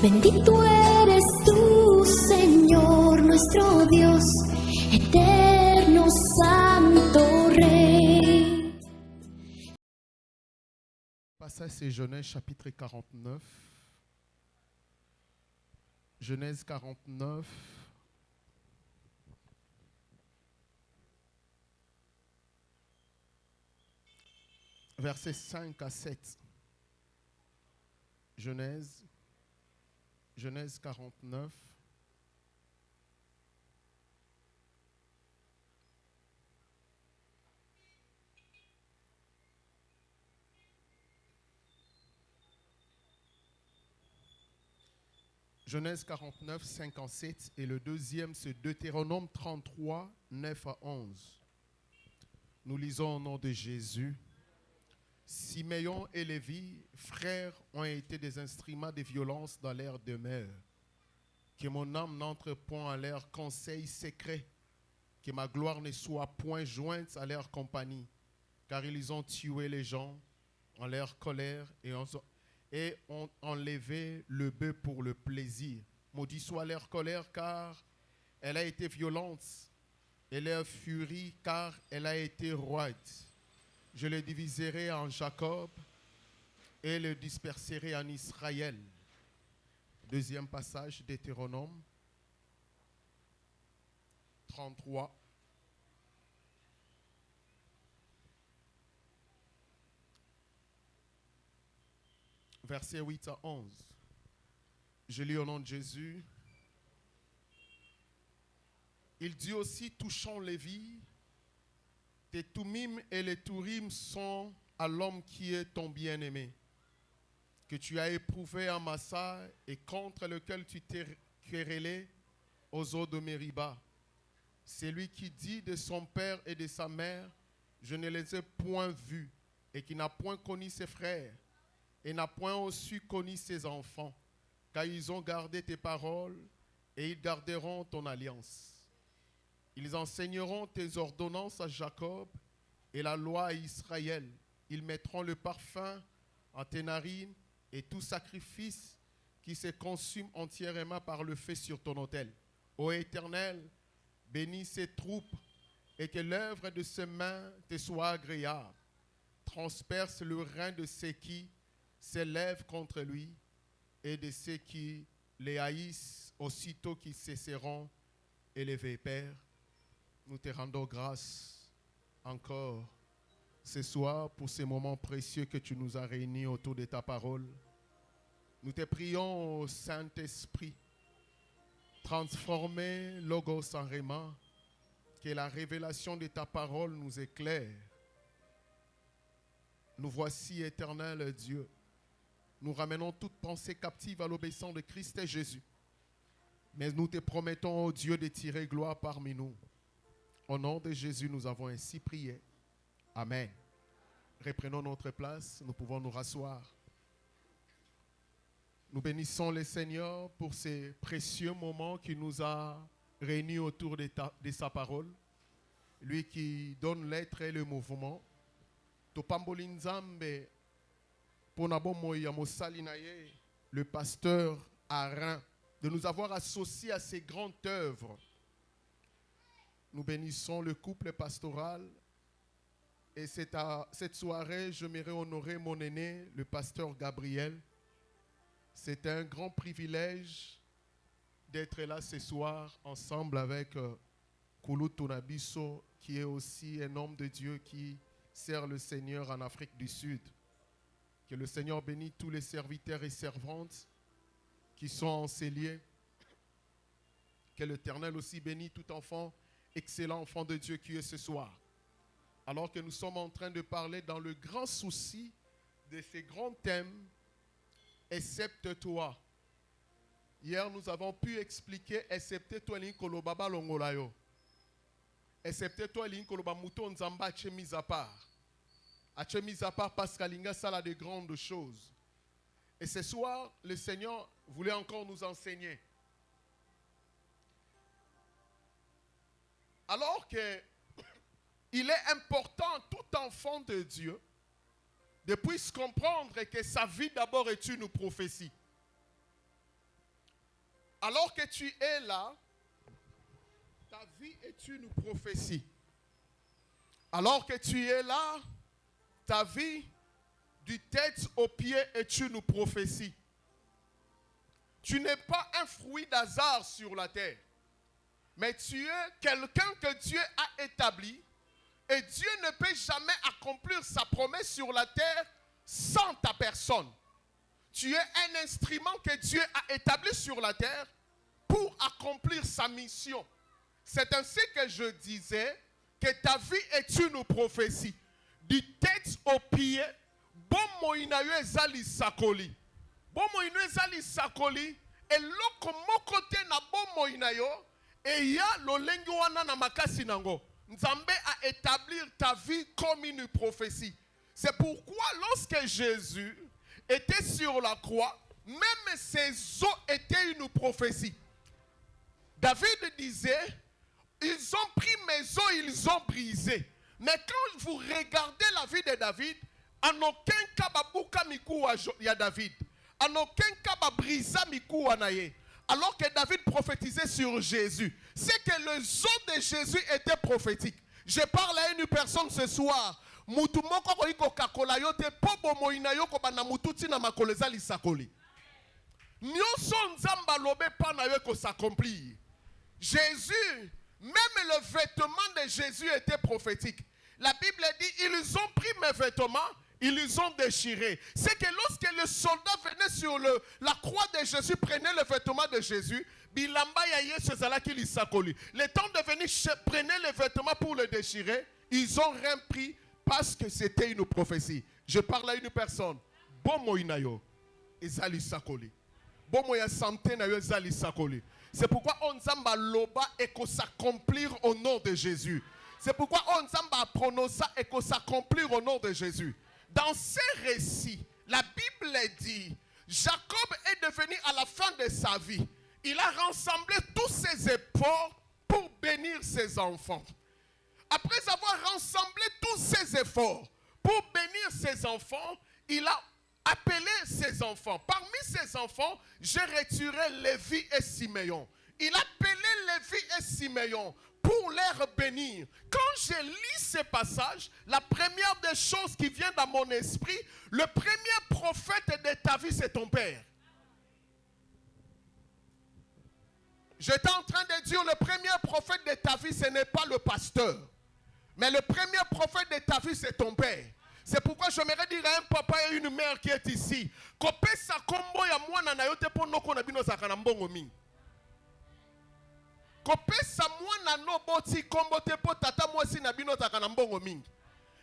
Bendito eres tú, Señor, nuestro Dios, eterno, santo Rey. Passage, c'est Genèse chapitre 49. Genèse 49. Versets 5 à 7. Genèse 49. Genèse 49, 5 à 7. Et le deuxième, c'est Deutéronome 33, 9 à 11. Nous lisons au nom de Jésus. Siméon et Lévi, frères, ont été des instruments de violence dans leur demeure. Que mon âme n'entre point à leur conseil secret, que ma gloire ne soit point jointe à leur compagnie, car ils ont tué les gens en leur colère et ont enlevé le bœuf pour le plaisir. Maudit soit leur colère, car elle a été violente, et leur furie, car elle a été roide. Je le diviserai en Jacob et le disperserai en Israël. Deuxième passage, Deutéronome 33. Versets 8 à 11. Je lis au nom de Jésus. Il dit aussi, touchant Lévi, tes Tumim et les Turim sont à l'homme qui est ton bien-aimé, que tu as éprouvé à Massa et contre lequel tu t'es querellé aux eaux de Mériba. C'est lui qui dit de son père et de sa mère, je ne les ai point vus, et qui n'a point connu ses frères, et n'a point aussi connu ses enfants, car ils ont gardé tes paroles, et ils garderont ton alliance. Ils enseigneront tes ordonnances à Jacob et la loi à Israël. Ils mettront le parfum en tes narines et tout sacrifice qui se consume entièrement par le feu sur ton autel. Ô Éternel, bénis ces troupes et que l'œuvre de ses mains te soit agréable. Transperce le rein de ceux qui s'élèvent contre lui et de ceux qui les haïssent aussitôt qu'ils cesseront élevés. Père, nous te rendons grâce encore ce soir pour ces moments précieux que tu nous as réunis autour de ta parole. Nous te prions au Saint-Esprit, transformer Logos en Réma, que la révélation de ta parole nous éclaire. Nous voici, éternel Dieu. Nous ramenons toute pensée captive à l'obéissance de Christ et Jésus. Mais nous te promettons, ô Dieu, de tirer gloire parmi nous. Au nom de Jésus, nous avons ainsi prié. Amen. Reprenons notre place, nous pouvons nous rasseoir. Nous bénissons le Seigneur pour ces précieux moments qu'il nous a réunis autour de sa parole. Lui qui donne l'être et le mouvement. Topambolinzambe, Ponabomoya Mosalinaye, le pasteur Arin, de nous avoir associés à ces grandes œuvres. Nous bénissons le couple pastoral. Et cette soirée, j'aimerais honorer mon aîné, le pasteur Gabriel. C'est un grand privilège d'être là ce soir ensemble avec Koulou Tonabiso, qui est aussi un homme de Dieu qui sert le Seigneur en Afrique du Sud. Que le Seigneur bénisse tous les serviteurs et servantes qui sont en ces lieux. Que l'Éternel aussi bénisse tout enfant, excellent enfant de Dieu qui est ce soir. Alors que nous sommes en train de parler dans le grand souci de ces grands thèmes, excepte toi. Hier, nous avons pu expliquer, excepte toi, l'inkolobaba longolayo. Excepte toi, l'inkoloba mouton nzamba ache mis à part. Ache mis à part parce qu'alinga sala de grandes choses. Et ce soir, le Seigneur voulait encore nous enseigner. Alors que il est important, tout enfant de Dieu, de puisse comprendre que sa vie d'abord est une prophétie. Alors que tu es là, ta vie est une prophétie. Alors que tu es là, ta vie, du tête aux pieds, est une prophétie. Tu n'es pas un fruit d'hasard sur la terre, mais tu es quelqu'un que Dieu a établi, et Dieu ne peut jamais accomplir sa promesse sur la terre sans ta personne. Tu es un instrument que Dieu a établi sur la terre pour accomplir sa mission. C'est ainsi que je disais que ta vie est une prophétie. Du tête aux pieds, bon moïnayo ezali sakoli. Bon moïnayo ezali sakoli, et loko mokote na bon moïnayo, et ya lolengi wana na makasi nango. Nzambe a établi ta vie comme une prophétie. C'est pourquoi lorsque Jésus était sur la croix, même ses os étaient une prophétie. David disait, ils ont pris mes os, ils ont brisé. Mais quand vous regardez la vie de David, en aucun cas babuka mikou ya David. En aucun cas babrisa mikou anaye. Alors que David prophétisait sur Jésus, c'est que le os de Jésus était prophétique. Je parle à une personne ce soir. Mutu moko ko iko kakola yote pobo moina yoko bana mututi na makoleza lisakoli. Nyoso nzamba lobe pa na yo ko s'accomplir. Jésus, même le vêtement de Jésus était prophétique. La Bible dit, ils ont pris mes vêtements, ils les ont déchirés. C'est que lorsque le soldat venait sur la croix de Jésus, prenait le vêtement de Jésus, bilamba yaye sezalaki lisakoli. Le temps de venir prenait le vêtement pour le déchirer, ils ont rien pris parce que c'était une prophétie. Je parle à une personne. Bon moïnayo, ezali sakoli. Bon moya santé na yo ezali sakoli. C'est pourquoi on zamba loba et qu'on s'accomplir au nom de Jésus. C'est pourquoi on zamba prononça et qu'on s'accomplir au nom de Jésus. Dans ces récits, la Bible dit, Jacob est devenu à la fin de sa vie, il a rassemblé tous ses efforts pour bénir ses enfants. Après avoir rassemblé tous ses efforts pour bénir ses enfants, il a appelé ses enfants. Parmi ses enfants, j'ai retiré Lévi et Siméon. Il a appelé Lévi et Siméon pour les bénir. Quand je lis ces passages, la première des choses qui vient dans mon esprit, le premier prophète de ta vie, c'est ton père. J'étais en train de dire, le premier prophète de ta vie, ce n'est pas le pasteur. Mais le premier prophète de ta vie, c'est ton père. C'est pourquoi j'aimerais dire à un papa et une mère qui est ici, kopesa kombo ya mwana na yote po noko na bino zakana mbongo mingi. Kopesa mwana no boti kombo te po tata mwasi na bino zakana mbongo mingi.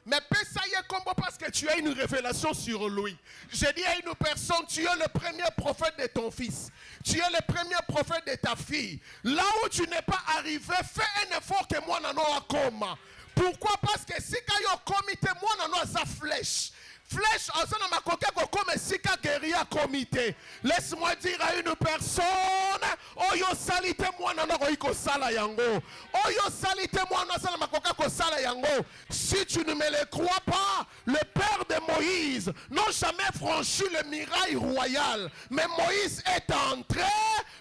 Mais pesa ye kombo parce que tu as une révélation sur lui. Je dis à une personne, tu es le premier prophète de ton fils. Tu es le premier prophète de ta fille. Là où tu n'es pas arrivé, fais un effort que moi n'en ai pas. Pourquoi? Parce que si tu as un comité, moi n'en ai pas flèche. Flèche, en ce moment, comme si tu as un comité. Laisse-moi dire à une personne, oh yo salite moi n'en ai pas sala yango. Oh yo salite moi n'en ai pas sala yango. Si tu ne me le crois pas, le père de Moïse n'a jamais franchi le mirail royal. Mais Moïse est entré,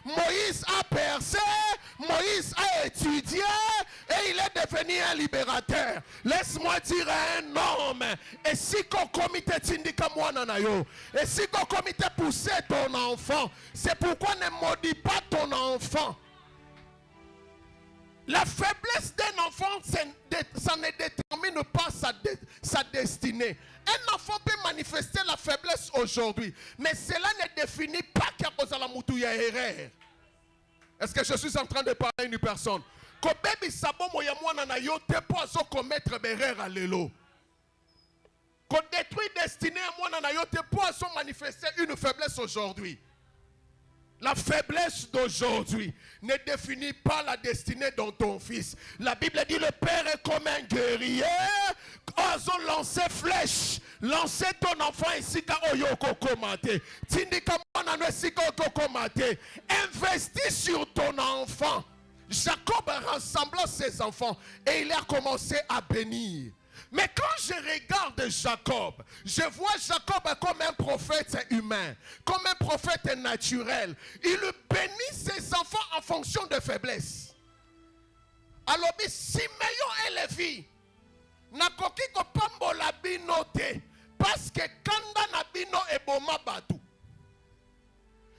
Moïse a percé, Moïse a étudié et il est devenu un libérateur. Laisse-moi dire à un homme, et si qu'on comité tindika mwana na yo, et si qu'on comité pousser ton enfant, c'est pourquoi ne maudis pas ton enfant. La faiblesse d'un enfant, ça ne détermine pas sa destinée. Un enfant peut manifester la faiblesse aujourd'hui, mais cela ne définit pas qu'il y a la moutouya erreur. Est-ce que je suis en train de parler à une personne? Ko baby sabo moya mwana na yo te po azo commettre erreur à l'élo. Ko détruit destinée à mwana na yo te po azo manifester une faiblesse aujourd'hui. La faiblesse d'aujourd'hui ne définit pas la destinée de ton fils. La Bible dit le père est comme un guerrier. Ozo lancer flèche. Lancez ton enfant ici ka oyoko komate. Tindika mwana no sika oyoko komate. Investis sur ton enfant. Jacob rassembla ses enfants et il a commencé à bénir. Mais quand je regarde Jacob, je vois Jacob comme un prophète humain, comme un prophète naturel. Il bénit ses enfants en fonction de faiblesse. Alors, Simeon et Lévi, nakoki ko pambola bino te, parce que kanda na bino eboma batu.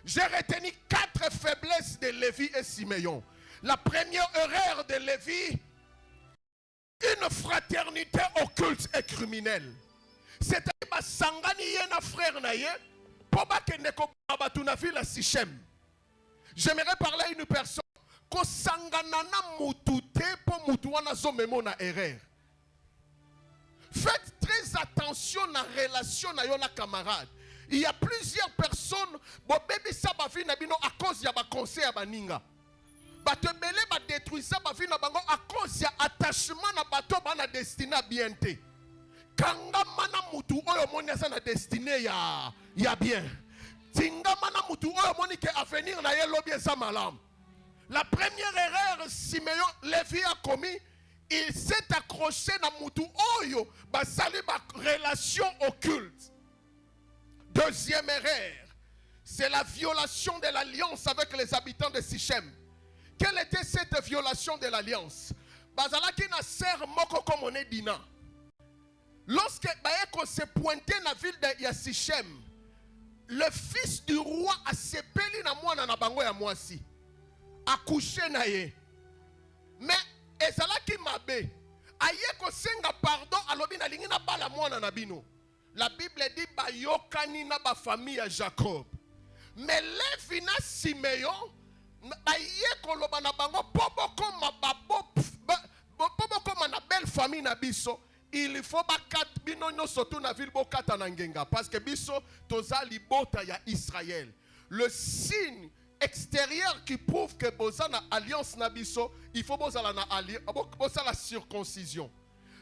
J'ai retenu 4 faiblesses de Lévi et Simeon. La première erreur de Lévi, une fraternité occulte et criminelle. C'est-à-dire que Sangani yena frère na ye, pour que ne batu na ville Sichem. J'aimerais parler à une personne ko sangana na mutute pour mutuana zo memo na erreur. Faites très attention à la relation na yona camarade. Il y a plusieurs personnes bo bébé sa ba vie na bino à cause ya ba conseil ya baninga. Ba te belé ba détruire sa ba vie na bango à cause ya attachement na bato ba na destiné bien te. Kanga mana mutu oyo moni sa na destiné ya bien. Tinga mana mutu oyo moni ke avenir na ye lobie sa malam. La première erreur Simeon Lévi a commis, il s'est accroché na mutu oyo ba sali ba relation occulte. Deuxième erreur, c'est la violation de l'alliance avec les habitants de Sichem. Quelle était cette violation de l'alliance? Bazalaki na ser moko comme on est dina. Lorsque Baeko s'est pointé dans la ville de Sichem, le fils du roi a sepeli na mwana na bango ya mwasi. Accouché na ye. Mais ezalaki mabe. Aye ko senga pardon alobi na lingi na bala mwana na bino. La Bible dit bayokani na ba famille ya Jacob. Mais Lévi na Simeon aye ko loba na bango poboko na belle famille na biso. Il faut bakat bino no soto na ville bokata na ngenga parce que biso toza libota ya Israël. Le signe extérieur qui prouve que boza na alliance na biso, il faut boza la circoncision.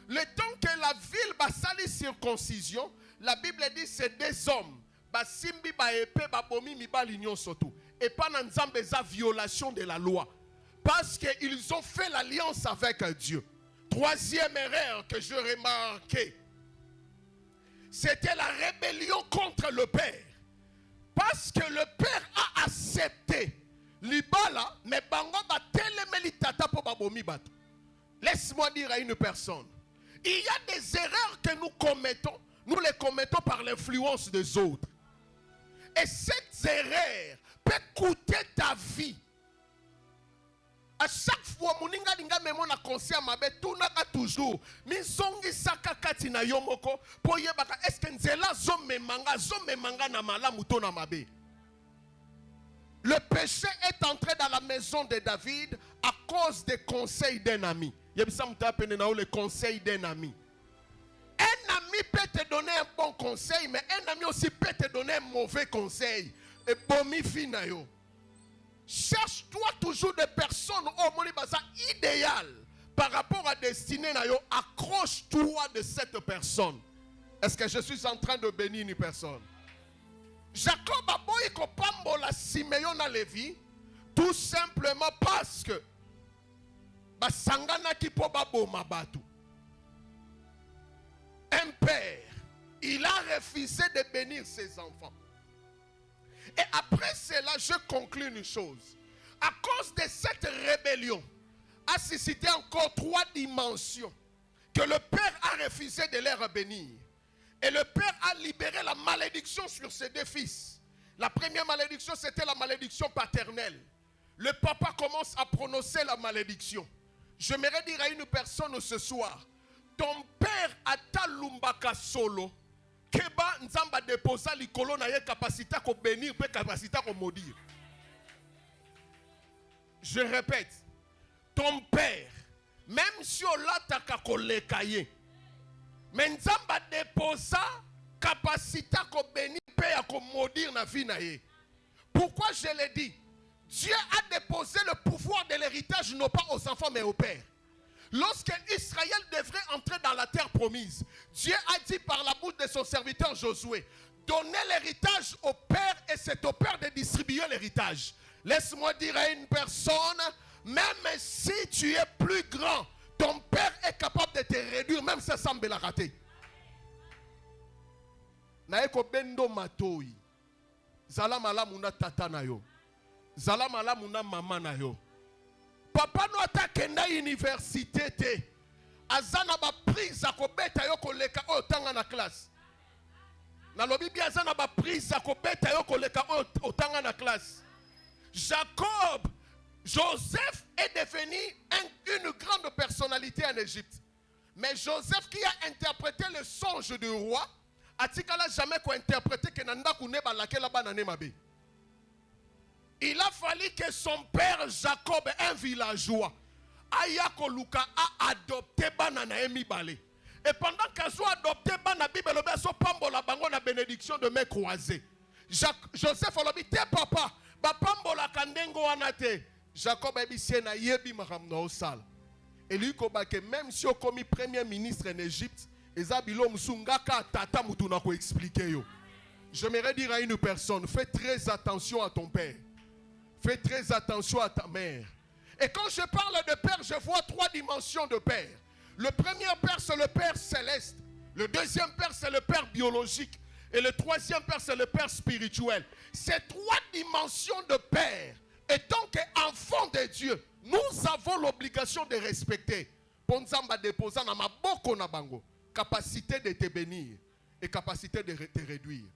Le temps que la ville basali circoncision, la Bible dit c'est des hommes basimbi ba épée ba bomi mi ba l'union soto. Et pas dans nzambe za violation de la loi parce que ils ont fait l'alliance avec Dieu. Troisième erreur que je remarquais, c'était la rébellion contre le Père. Parce que le Père a accepté l'ibala, mais bango ba telemeli tata po babomi bato. Laisse-moi dire à une personne, il y a des erreurs que nous commettons, nous les commettons par l'influence des autres. Et cette erreur peut coûter ta vie. À chaque fois, moninga dinga memo na conscient mabe tunaka toujours. Minzongi saka kati na yomoko po yebaka est-ce que nzela zo memanga na malamu to na mabe. Le péché est entré dans la maison de David à cause des conseils d'un ami. Yebisa mutapene na le conseil d'un ami. Un ami peut te donner un bon conseil, mais un ami aussi peut te donner un mauvais conseil. Et bomi fina yo. Cherche-toi toujours des personnes au monde idéal par rapport à destinée na yo. Accroche-toi de cette personne. Est-ce que je suis en train de bénir une personne? Jacob a boy ko pambola Simeon na Lévi tout simplement parce que basangana ki po baboma batu. Un père, il a refusé de bénir ses enfants. Et après cela, je conclus une chose. À cause de cette rébellion, a suscité encore 3 dimensions que le Père a refusé de leur bénir. Et le Père a libéré la malédiction sur ses 2 fils. La première malédiction, c'était la malédiction paternelle. Le papa commence à prononcer la malédiction. J'aimerais dire à une personne ce soir, ton père a talumbaka solo. Keba nzamba déposa likolo na ye capacité ko bénir pe capacité ko maudire. Je répète, ton père, même si on l'attaque ko lekaye, mais nzamba déposa capacité ko bénir pe ko maudire na vie na ye. Pourquoi je l'ai dit? Dieu a déposé le pouvoir de l'héritage non pas aux enfants mais au père. Lorsque Israël devrait entrer dans la terre promise, Dieu a dit par la bouche de son serviteur Josué, donnez l'héritage au père et c'est au père de distribuer l'héritage. Laisse-moi dire à une personne, même si tu es plus grand, ton père est capable de te réduire, même si ça sambela kate. Na eko bendo matoi. Zala malamu na tata na yo. Zala malamu na mama na yo. Papa no atakenda université te. Azana ba prise akobeta yo koleka o tanga na classe. Na lobi bi azana ba prise akobeta yo koleka o tanga na classe. Jacob, Joseph est devenu une grande personnalité en Égypte. Mais Joseph qui a interprété le songe du roi, atikala jamais ko interprété que nanda kune balake la banane mabe. Il a fallu que son père Jacob, un villageois, Ayako Luka a adopté banana emi balé. Et pendant qu'elle soit adopté banana Bible so pambo la bango na bénédiction de mes croisés. Joseph olobi te papa, ba pambo la kandengo anate. Jacob a dit na yebi mahamna osal. Et lui ko que même si on commis premier ministre en Égypte, ezabilo msungaka tata mutuna ko expliquer yo. J'aimerais dire à une personne, fais très attention à ton père. Fais très attention à ta mère. Et quand je parle de père, je vois 3 dimensions de père. Le premier père, c'est le père céleste. Le deuxième père, c'est le père biologique. Et le troisième père, c'est le père spirituel. Ces 3 dimensions de père, et tant qu'enfant de Dieu, nous avons l'obligation de respecter. Ponzamba déposant na maboko na bango, capacité de te bénir et capacité de te réduire.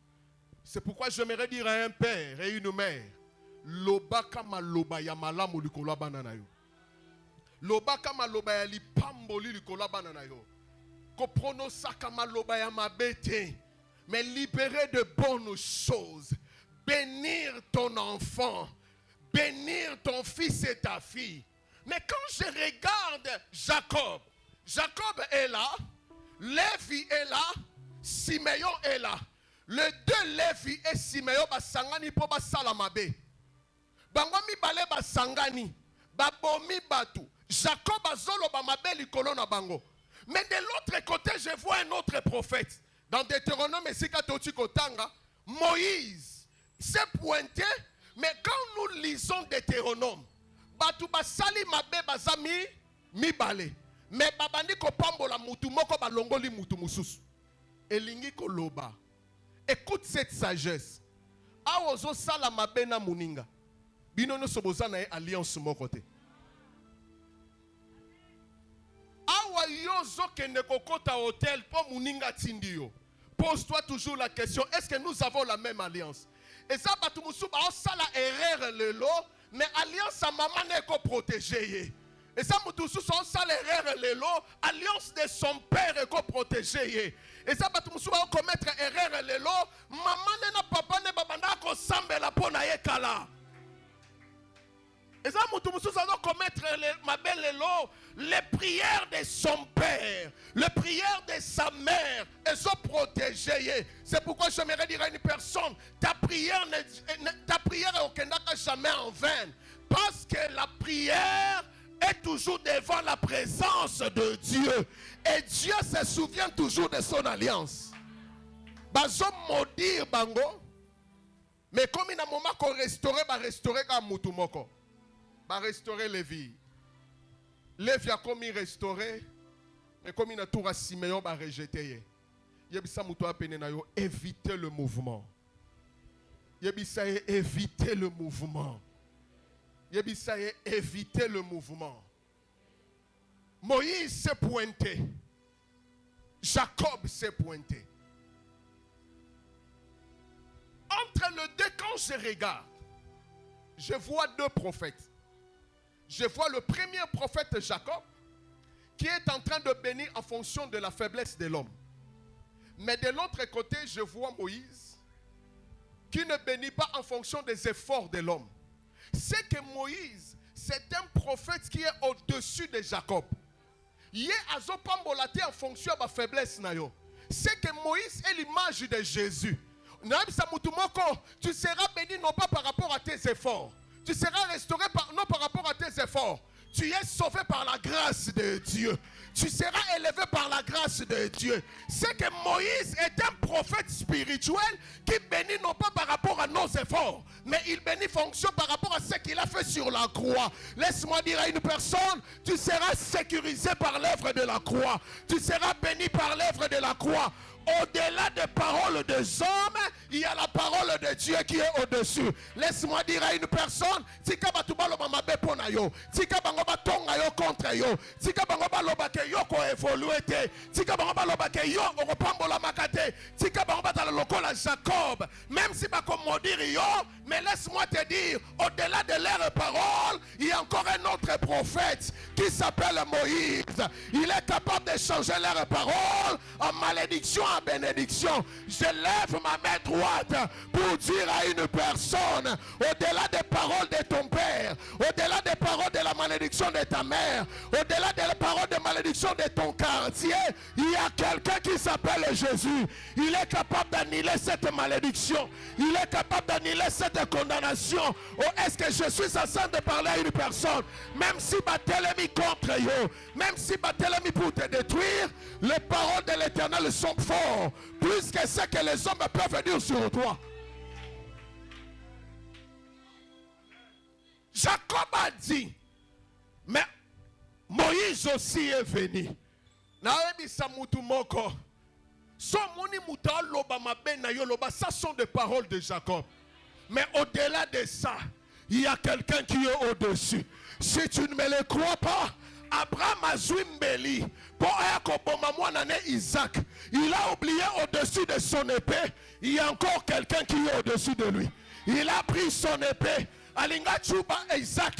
C'est pourquoi j'aimerais dire à un père et une mère, lobaka maloba ya malamu likolo banana yo. Lobaka maloba ya lipamboli likolo banana yo. Ko pronosaka maloba ya mabete. Mais libérer de bonnes choses. Bénir ton enfant. Bénir ton fils et ta fille. Mais quand je regarde Jacob, Jacob est là, Lévi est là, Siméon est là. Les 2 Lévi et Siméon basangani po basalamabe. Bangomi bale basangani, babomi batu. Jacob azolo bamabe likolo na bango. Mais de l'autre côté, je vois un autre prophète. Dans Deutéronome et Sikatoti Kotanga, Moïse s'est pointé, mais quand nous lisons Deutéronome, batu basali mabe bazami mi bale. Mais babandi ko pambola mutu moko balongoli mutu mususu. Elingi koloba. Écoute cette sagesse. Awozo sala mabe na muninga. Binono soboza na alliance moko te. Awa yozo kende kokota hôtel po muninga tindio. Pose-toi toujours la question, est-ce que nous avons la même alliance? Et ça batu musu ba sala erreur lelo, mais alliance à maman n'est ko protégé. Et ça mutu musu so sala erreur lelo, alliance de son père est ko protégé. Et ça batu musu ba commettre erreur lelo, maman ne na papa ne babanda ko sambela pona yekala. Et ça, nous commettre les prières de son père, les prières de sa mère, elles sont protégées. C'est pourquoi j'aimerais dire à une personne, ta prière est au jamais en vain. Parce que la prière est toujours devant la présence de Dieu. Et Dieu se souvient toujours de son alliance. Bazo maudire bango. Mais comme il y a un moment qu'on restaurer comme Moutoumoko. Va restaurer Lévi. Lévi a commis restaurer, mais comme il a tout à Siméon, va rejeter. Yebisa muto apene na yo, éviter le mouvement. Yebisa éviter le mouvement. Yebisa éviter le mouvement. Moïse s'est pointé. Jacob s'est pointé. Entre les 2, quand je regarde, je vois 2 prophètes. Je vois le premier prophète Jacob qui est en train de bénir en fonction de la faiblesse de l'homme. Mais de l'autre côté, je vois Moïse qui ne bénit pas en fonction des efforts de l'homme. C'est que Moïse, c'est un prophète qui est au-dessus de Jacob. Il est azopambolate en fonction de la faiblesse. C'est que Moïse est l'image de Jésus. Tu seras béni non pas par rapport à tes efforts. Tu seras restauré non par rapport à tes efforts. Tu es sauvé par la grâce de Dieu. Tu seras élevé par la grâce de Dieu. C'est que Moïse est un prophète spirituel qui bénit non pas par rapport à nos efforts, mais il bénit fonction par rapport à ce qu'il a fait sur la croix. Laisse-moi dire à une personne, tu seras sécurisé par l'œuvre de la croix. Tu seras béni par l'œuvre de la croix. Au-delà des paroles des hommes, il y a la parole de Dieu qui est au-dessus. Laisse-moi dire à une personne, tika batubalo mamabe pona yo, tika bango batonga yo contre yo, tika bango baloba ke yo ko évoluer te, tika bango baloba ke yo okopambola makate, tika bango batala lokola Jacob, même si bako maudire yo, mais laisse-moi te dire, au-delà de leurs paroles, il y a encore un autre prophète qui s'appelle Moïse. Il est capable de changer leurs paroles en malédiction, en bénédiction. Je lève ma main droite pour dire à une personne, au-delà des paroles de ton père, au-delà des paroles de la malédiction de ta mère, au-delà des paroles de malédiction de ton quartier, il y a quelqu'un qui s'appelle Jésus. Il est capable d'annuler cette malédiction. Il est capable d'annuler cette condamnation. Oh, est-ce que je suis en train de parler à une personne? Même si Barthélemy contre eux, même si Barthélemy pour te détruire, les paroles de l'Éternel sont fortes, plus que ce que les hommes peuvent dire sur toi. Jacob a dit, mais Moïse aussi est venu. Ça sont des paroles de Jacob. Mais au-delà de ça, il y a quelqu'un qui est au-dessus. Si tu ne me le crois pas, Abraham a joué Mbeli pour Isaac. Il a oublié au-dessus de son épée. Il y a encore quelqu'un qui est au-dessus de lui. Il a pris son épée. Alinga Tchouba Isaac.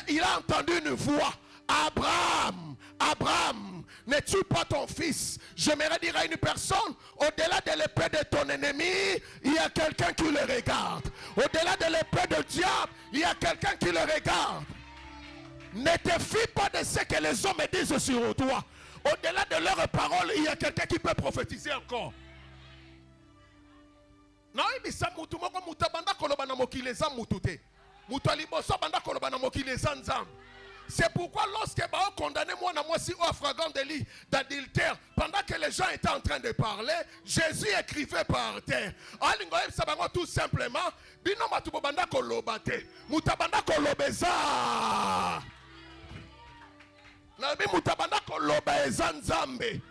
Il a entendu une voix. Abraham, Abraham, ne tue pas ton fils. J'aimerais dire à une personne, au-delà de l'épée de ton ennemi, il y a quelqu'un qui le regarde. Au-delà de l'épée du diable, il y a quelqu'un qui le regarde. Ne te fie pas de ce que les hommes disent sur toi. Au-delà de leurs paroles, il y a quelqu'un qui peut prophétiser encore. C'est pourquoi lorsque Bao condamné moi si au flagrant délit d'adultère, pendant que les gens étaient en train de parler, Jésus écrivait par terre. Tout simplement, bino matubanda kolobate, mutabanda kolobeza. Nabi mutabanda kolobeza nzambe.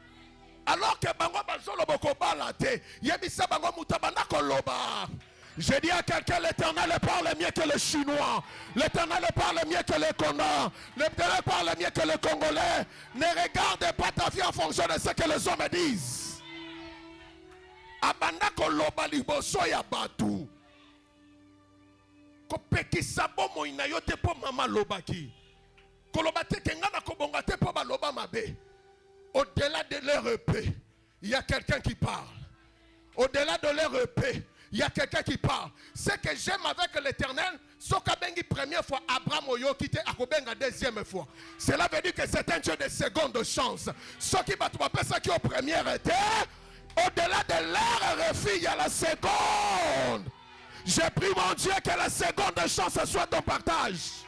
Alors que bango bazolo boko balate, yebisa bango mutabanda koloba. Je dis à quelqu'un, l'Éternel parle mieux que le Chinois. L'Éternel parle mieux que le Condor. L'Éternel parle mieux que le Congolais. Ne regarde pas ta vie en fonction de ce que les hommes disent. Abanda koloba liboso ya batu. Kopekisa bomo inayote po mama lobaki. Koloba te kengana kobonga te po baloba mabe. Au-delà de leur épée, il y a quelqu'un qui parle. Au-delà de leur épée, il y a quelqu'un qui parle. Ce que j'aime avec l'Éternel, Sokabengi première fois, Abraham Oyo quitté Akobenga deuxième fois. Cela veut dire que c'est un Dieu de seconde chance. Ce qui va te ça qui au premier était, au-delà de leur refus, il y a la seconde. J'ai pris mon Dieu que la seconde chance soit ton partage.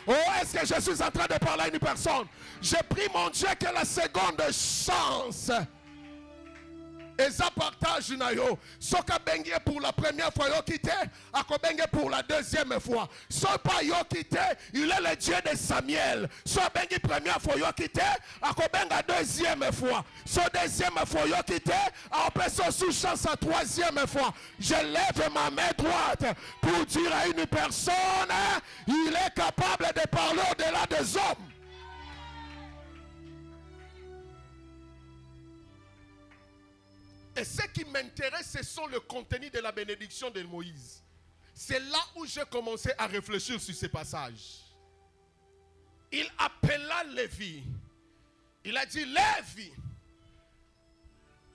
Oh, est-ce que je suis en train de parler à une personne? J'ai pris mon Dieu que la seconde chance. Et ça partage nayo. Soka bengi pour la première fois yo quitté, akobengi pour la deuxième fois. Soka yo quitté, il est le Dieu de Samuel. Soka bengi première fois yo quitté, akobenga deuxième fois. So deuxième fois yo quitté, après so sous chance à troisième fois. Je lève ma main droite pour dire à une personne, il est capable de parler au-delà des hommes. Et ce qui m'intéresse, ce sont le contenu de la bénédiction de Moïse. C'est là où j'ai commencé à réfléchir sur ces passages. Il appela Lévi. Il a dit, Lévi,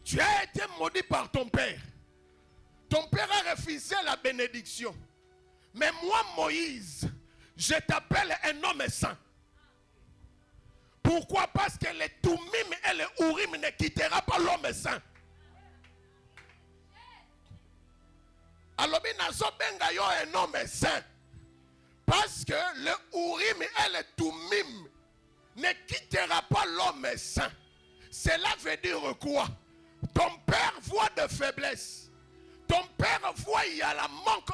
tu as été maudit par ton père. Ton père a refusé la bénédiction. Mais moi, Moïse, je t'appelle un homme saint. Pourquoi? Parce que les Toumim et les Urim ne quitteront pas l'homme saint. Alobi nazo benga yo un homme saint. Parce que le Urim et le Tumim ne quittera pas l'homme saint. Cela veut dire quoi? Ton père voit de faiblesse. Ton père voit il y a la manque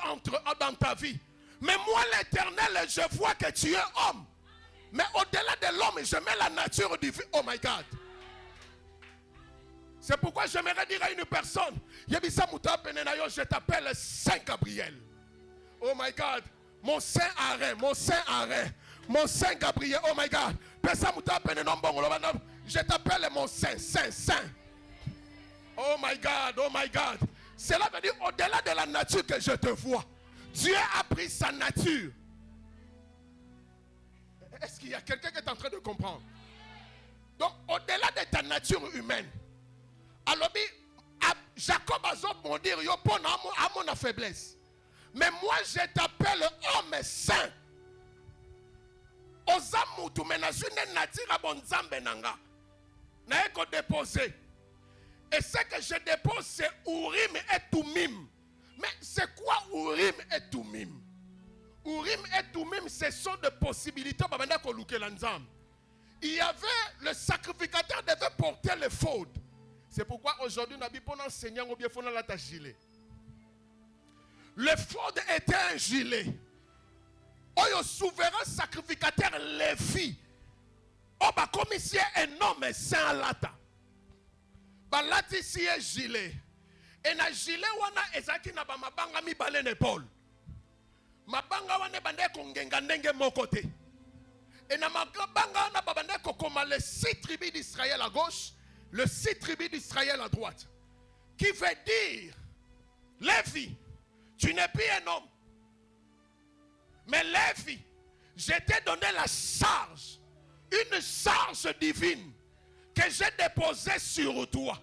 dans ta vie. Mais moi l'Éternel, je vois que tu es homme. Mais au-delà de l'homme, je mets la nature divine. Oh my God. C'est pourquoi j'aimerais dire à une personne, je t'appelle Saint Gabriel. Oh my God. Mon Saint Arrêt, mon Saint Arrêt, mon Saint Gabriel. Oh my God. Je t'appelle mon Saint, Saint, Saint. Oh my God, oh my God. Cela veut dire au-delà de la nature que je te vois. Dieu a pris sa nature. Est-ce qu'il y a quelqu'un qui est en train de comprendre? Donc, au-delà de ta nature humaine, alors, Jacob a dit, dire, yo pon à mon faiblesse. Mais moi, je t'appelle homme saint. Ozamutu menazune natira bonzambe nanga. Na eko déposé. Et ce que je dépose, c'est Urim et Tumim. Mais c'est quoi Urim et Tumim? Urim et Tumim, ce sont des possibilités. Il y avait, le sacrificateur devait porter le faute. C'est pourquoi aujourd'hui, nous avons un enseignant ou bien un gilet. Le faute était un gilet. Le souverain sacrificateur Lévi. Comme ici un homme saint lata. Balati ici un gilet. Et na gilet wana ezaki na ba mabanga mibale n'épaule. Mabanga wana bande kongenga ndenge mokote. Et na mabanga wana babande kokoma les 6 tribus d'Israël à gauche, les 6 tribus d'Israël à droite. Qui veut dire, Lévi, tu n'es plus un homme. Mais Lévi, je t'ai donné la charge, une charge divine que j'ai déposée sur toi.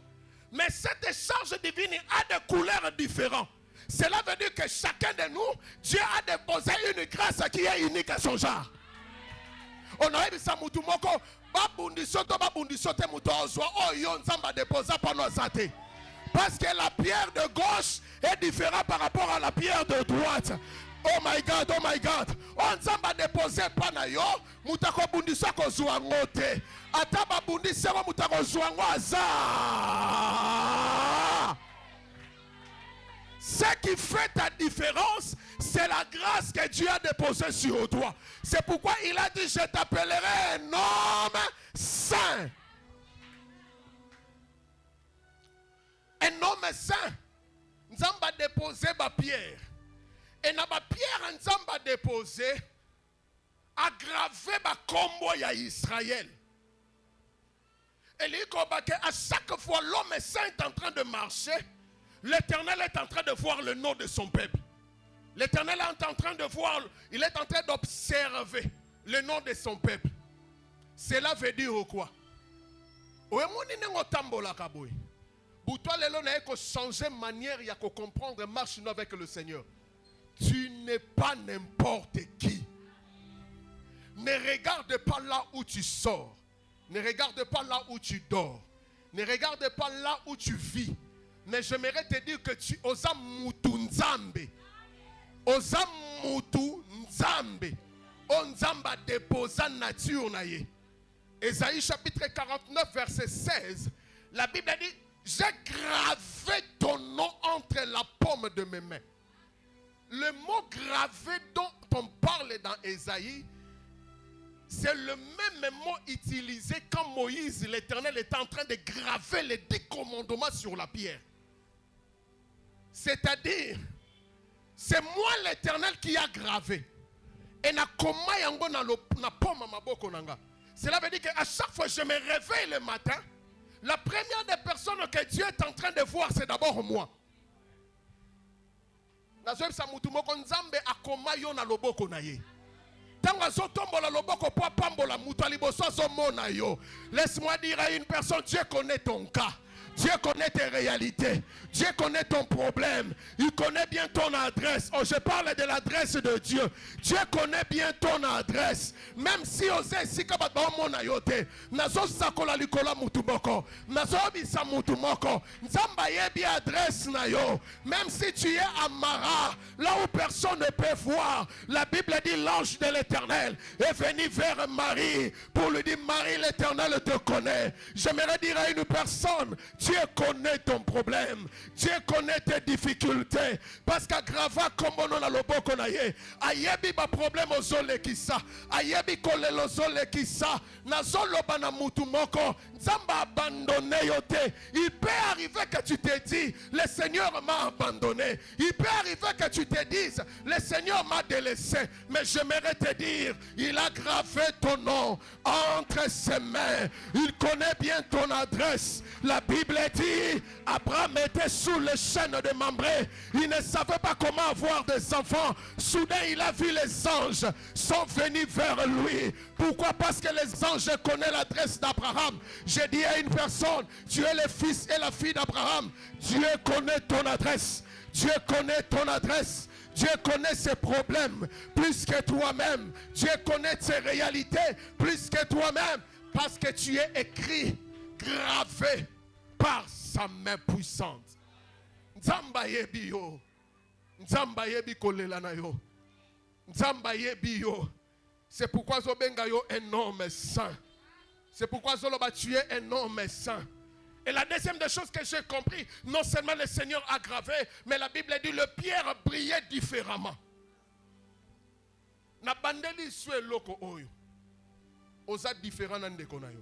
Mais cette charge divine a des couleurs différentes. Cela veut dire que chacun de nous, Dieu a déposé une grâce qui est unique à son genre. On a eu ça, Moutoumoko, Babundi Soto, Mouto, oh, yon Zamba déposa pendant sa tête. Parce que la pierre de gauche est différente par rapport à la pierre de droite. Oh my God, oh my God. On s'en déposé panayo, mutako bundi soko zuangote. Ataba bundi seko mutako zuangoaza. Ce qui fait ta différence, c'est la grâce que Dieu a déposée sur toi. C'est pourquoi il a dit, je t'appellerai un homme saint. Un homme saint. Nous avons déposé ma pierre. Et dans la pierre, nous avons déposé, aggravé ma combo à Israël. Et à chaque fois, l'homme saint est en train de marcher. L'Éternel est en train de voir le nom de son peuple. L'Éternel est en train de voir, il est en train d'observer le nom de son peuple. Cela veut dire quoi? Pour toi, il faut changer de manière de comprendre, marche avec le Seigneur. Tu n'es pas n'importe qui. Ne regarde pas là où tu sors. Ne regarde pas là où tu dors. Ne regarde pas là où tu vis. Mais j'aimerais te dire que tu osa mutu nzambe. Osa mutu nzambe. O nzamba déposa nature na ye. Ésaïe chapitre 49 verset 16. La Bible dit, j'ai gravé ton nom entre la paume de mes mains. Le mot gravé dont on parle dans Ésaïe, c'est le même mot utilisé quand Moïse, l'Éternel, était en train de graver les 10 commandements sur la pierre. C'est-à-dire, c'est moi l'Éternel qui a gravé. Et na koma yango na pomme maboko nanga. Cela veut dire qu'à chaque fois que je me réveille le matin, la première des personnes que Dieu est en train de voir, c'est d'abord moi. Laisse-moi dire à une personne, Dieu connaît ton cas. Dieu connaît tes réalités. Dieu connaît ton problème. Il connaît bien ton adresse. Oh, je parle de l'adresse de Dieu. Dieu connaît bien ton adresse. Même si osé si kababa mona yote. Nazo sakola likola mutumoko. Nazo bisa mutumoko. Nzamba yebi adresse na yo. Même si tu es à Mara, là où personne ne peut voir, la Bible dit l'ange de l'Éternel est venu vers Marie pour lui dire Marie, l'Éternel te connaît. J'aimerais dire à une personne, Dieu connaît ton problème. Dieu connaît tes difficultés. Parce qu'agrava comme on a le boko na ye. Ayebi ba problème aux ole kisa. Ayebi kolelo zole kisa. Na zolo bana mutu moko. Nzamba abandonné yote. Il peut arriver que tu te dis, le Seigneur m'a abandonné. Il peut arriver que tu te dises, le Seigneur m'a délaissé. Mais j'aimerais te dire, il a gravé ton nom entre ses mains. Il connaît bien ton adresse. La Bible dit, Abraham était sous les chaînes de Mambré. Il ne savait pas comment avoir des enfants. Soudain, il a vu les anges sont venus vers lui. Pourquoi? Parce que les anges connaissent l'adresse d'Abraham. J'ai dit à une personne, tu es le fils et la fille d'Abraham. Dieu connaît ton adresse. Dieu connaît ton adresse. Dieu connaît ses problèmes plus que toi-même. Dieu connaît ses réalités plus que toi-même. Parce que tu es écrit, gravé par sa main puissante. Nzamba yebi yo. Nzamba yebi kolela na yo. Nzamba yebi yo. C'est pourquoi Zobenga yo un homme saint. C'est pourquoi Zoloba tu es un homme saint. Et la deuxième des choses que j'ai compris, non seulement le Seigneur a gravé, mais la Bible dit le pierre brillait différemment. Na bandeli sue loko oyo. Oza différent ndeko na yo.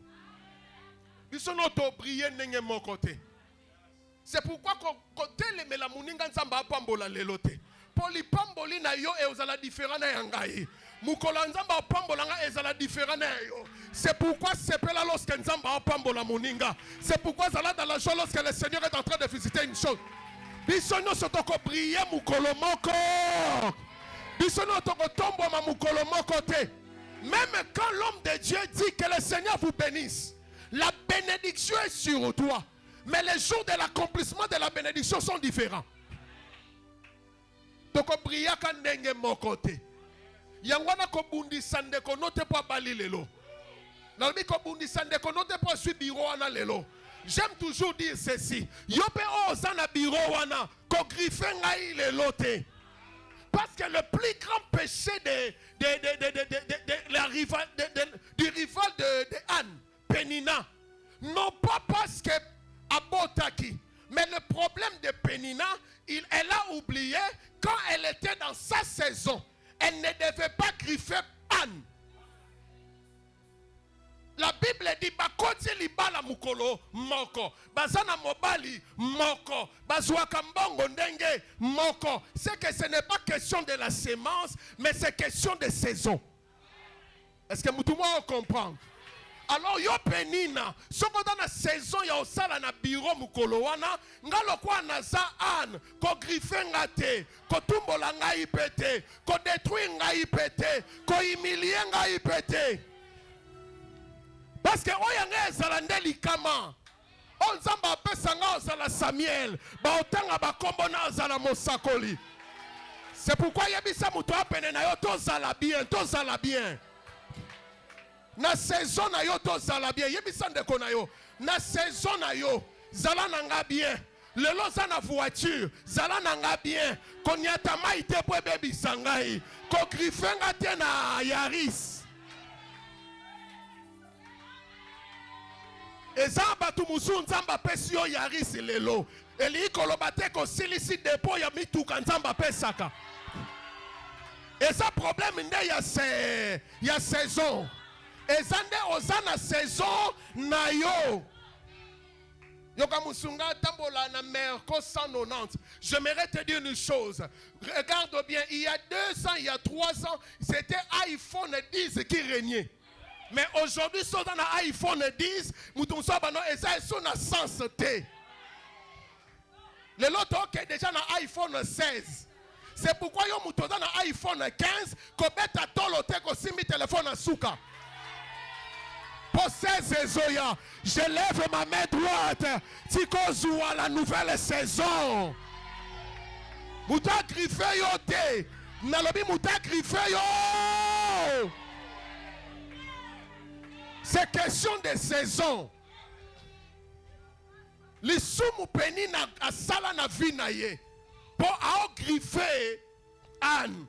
Biso noto briller ndenge mon côté. C'est pourquoi côté le melamuninga nzamba apambola lelote. Poli pamboli na yo e ozala différent na yangai. Mukola nzamba apambola nga ezala différent na yo. C'est pourquoi c'est là lorsque nzamba apambola muninga. C'est pourquoi zala dans la joie lorsque le Seigneur est en train de visiter une chose. Bisono sotoko briller mukolo moko. Bisono toko tombo ma mukolo moko te. Même quand l'homme de Dieu dit que le Seigneur vous bénisse, la bénédiction est sur toi. Mais les jours de l'accomplissement de la bénédiction sont différents. Toko briller kan ndenge moko te. Yangwana ko bundi sande ko note po bali lelo. Nalbi ko bundi sande ko note po su biro wana lelo. J'aime toujours dire ceci. Yope ozana biro wana ko griffe ngai lelo te. Parce que le plus grand péché du rival de Anne, Pénina, non pas parce que Abotaki, mais le problème de Pénina, elle a oublié quand elle était dans sa saison, elle ne devait pas griffer Anne. La Bible dit bakoti libala mukolo moko bazana mobali moko bazwaka mbongo ndenge moko. C'est que ce n'est pas question de la sémence, mais c'est question de saison. Est-ce que tout le monde comprend? Alors yo penina soko dans la saison ya osala na bureau mukolo wana ngalo kwa naza an ko griffe ngate ko tumbola ngai pete ko détruire ngai pete ko humilier ngai pete. Parce que oyanga ezala nde likama o nzamba apesa nga ozala Samuel baotanga bakombo na ozala mosakoli. C'est pourquoi yebisa muto apene na yo tozala bien na saison na yo tozala bien. Yebisa ndeko na yo na saison na yo zala nanga bien. Lelo za na voiture zala nanga bien. Konyata maite po ebebisa ngai ko griffe nga te na Yaris. Ezamba tumusu nzamba pesi yo Yaris lelo. Eli koloba te ko silisi depo ya mituka nzamba pesaka. Eza problème nde ya saison. Ezande ozana saison na yo. Yoka musunga tambola na Merco 190. J'aimerais te dire une chose. Regarde bien, il y a 2 ans, il y a 3 ans, c'était iPhone 10 qui régnait. Mais aujourd'hui, si on a un iPhone 10, nous avons un sens T. Le lot est déjà un iPhone 16. C'est pourquoi nous avons un iPhone 15, qu'on met à tolo te ko simi téléphone à souka. Possède Zoya. Je lève ma main droite. Tikozua la nouvelle saison. Mouta griffé yo te. Nalobi mouta griffé yo. C'est question de saison. Les sumu peni na asala na vie na ye. Pour a griffé an.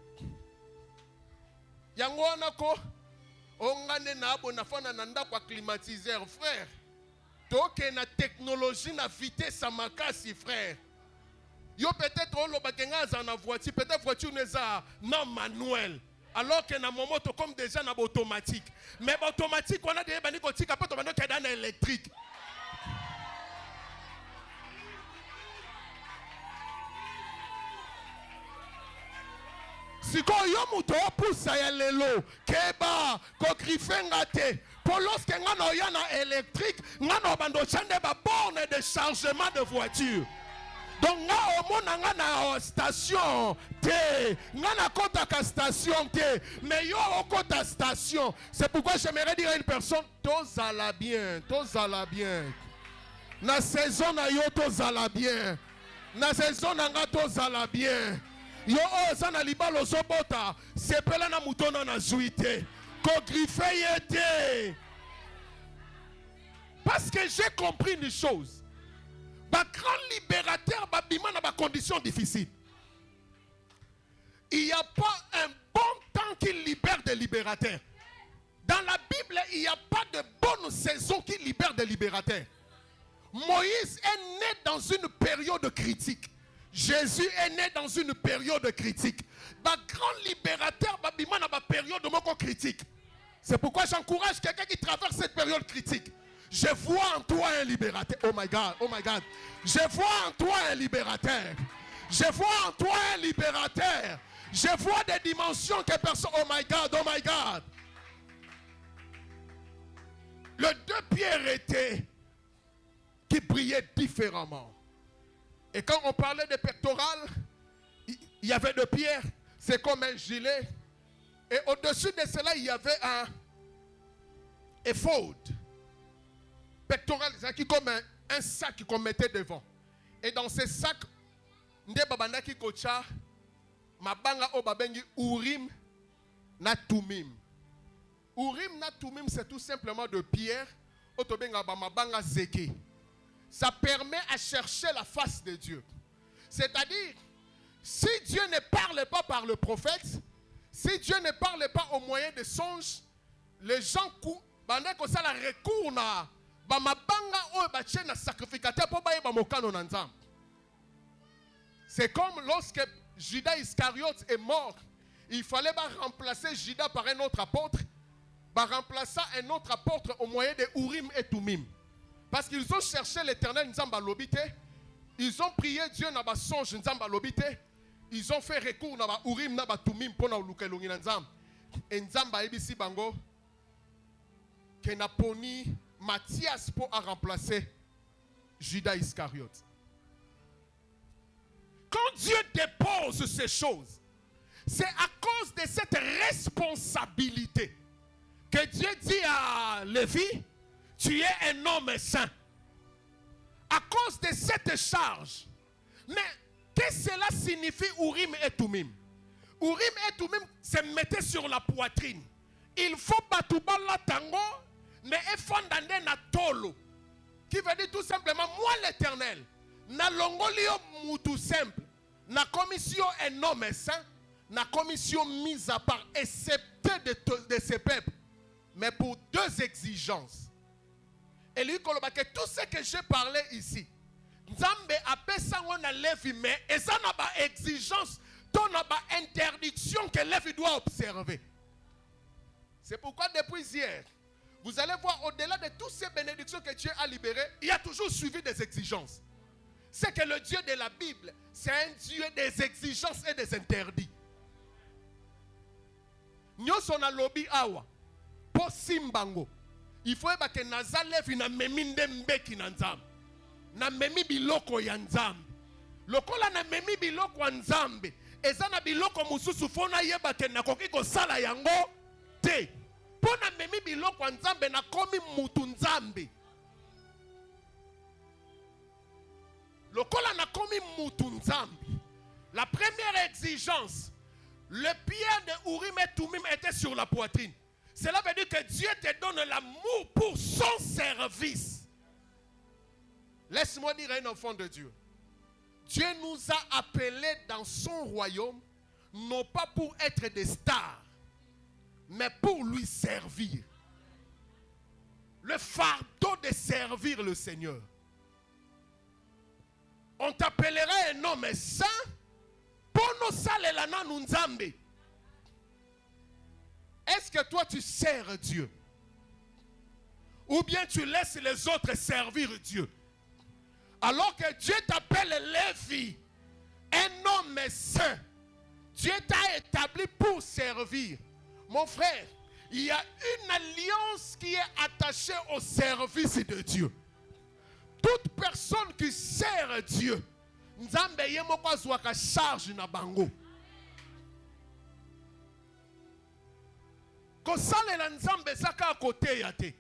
Yango anako. Ongane na abo na fana na ndako climatiseur frère. Toke na technologie na vitesse à makasi frère. Yo peut-être on lo bakenga za na voiture, peut-être voiture neza na manuel. Alors que na moto comme déjà na automatique. Mais automatique on a des bani ko tika poto bando keda na électrique. Siko yo muto poussa ya lelo keba ko grifenga te. Pour lorsque ngano ya na électrique, ngano bando chande ba borne de chargement de voiture. Donc nga omona nga na station te, nga na kota ka station te, mais yo okota station. C'est pourquoi j'aimerais dire à une personne, tozala bien, tozala bien. Na saison na yo tozala bien. Na saison na nga tozala bien. Yo oza na libalo zobota, sepela na mutona na zuite. Ko griffé yete. Parce que j'ai compris une chose. Ba grand libérateur babima na ba conditions difficiles. Il n'y a pas un bon temps qui libère des libérateurs. Dans la Bible, il n'y a pas de bonne saison qui libère des libérateurs. Moïse est né dans une période critique. Jésus est né dans une période critique. Ba grand libérateur babima na ba période moko critique. C'est pourquoi j'encourage quelqu'un qui traverse cette période critique. Je vois en toi un libérateur. Oh my God, oh my God. Je vois en toi un libérateur. Je vois en toi un libérateur. Je vois des dimensions que personne. Oh my God, oh my God. Le deux pierres étaient qui brillaient différemment. Et quand on parlait de pectoral, il y avait deux pierres. C'est comme un gilet. Et au-dessus de cela, il y avait un éphod. Pectoral, c'est comme un sac qu'on mettait devant. Et dans ce sac, nde babanda ki kocha mabanga o babengi Urim na Tumim. Urim na Tumim, c'est tout simplement de pierre. Otobenga ba mabanga zeke. Ça permet à chercher la face de Dieu. C'est-à-dire, si Dieu ne parle pas par le prophète, si Dieu ne parle pas au moyen de songes, les gens banda ko ça la recours na c'est comme lorsque Judas Iscariote est mort, il fallait remplacer Judas par un autre apôtre, remplacer un autre apôtre au moyen de Urim et Tumim. Parce qu'ils ont cherché l'éternel Nzamba Lobite, ils ont prié Dieu na ba songe Nzamba Lobite, ils ont fait recours na ba Urim na ba Tumim pour na lukelongi na Nzamba. Et Nzamba ebisi bango que na poni Matthias pour remplacer Judas Iscariote. Quand Dieu dépose ces choses, c'est à cause de cette responsabilité que Dieu dit à Lévi, tu es un homme saint. À cause de cette charge. Mais qu'est-ce que cela signifie Urim et Tumim? Urim et Tumim se mettaient sur la poitrine. Il faut batubala tango. Mais effondandé na tolo, qui veut dire tout simplement, moi l'Éternel, na longolio moutou simple, na commission un homme saint, na commission mise à part, excepté de ces peuples, mais pour deux exigences. Et lui, que tout ce que j'ai parlé ici, Nzambe appelle ça on a levi, mais et ça n'a pas exigence, ton n'a pas interdiction que levi doit observer. C'est pourquoi depuis hier, vous allez voir, au-delà de toutes ces bénédictions que Dieu a libérées, il y a toujours suivi des exigences. C'est que le Dieu de la Bible, c'est un Dieu des exigences et des interdits. Nyoso na lobi awa, po simbango. Il faut que nazalevi na meminde mbeki na nzambe. Na memi biloko ya nzambe. Lokola na memi biloko ya nzambe. Eza na biloko mususu fona yeba ke nakoki kosala yango te. Pona memi biloko nzambe na komi mutu nzambe. Lokola na komi mutu nzambe. La première exigence, le pied de Urim et Thummim était sur la poitrine. Cela veut dire que Dieu te donne l'amour pour son service. Laisse-moi dire à un enfant de Dieu. Dieu nous a appelés dans son royaume, non pas pour être des stars, mais pour lui servir. Le fardeau de servir le Seigneur. On t'appellera un homme saint pour nous salelana nunzambe. Est-ce que toi tu sers Dieu? Ou bien tu laisses les autres servir Dieu? Alors que Dieu t'appelle Lévi, un homme saint. Dieu t'a établi pour servir. Mon frère, il y a une alliance qui est attachée au service de Dieu. Toute personne qui sert Dieu, Nzambe yemoko zwaka charge na bango. Kosalela Nzambe zaka à côté yate.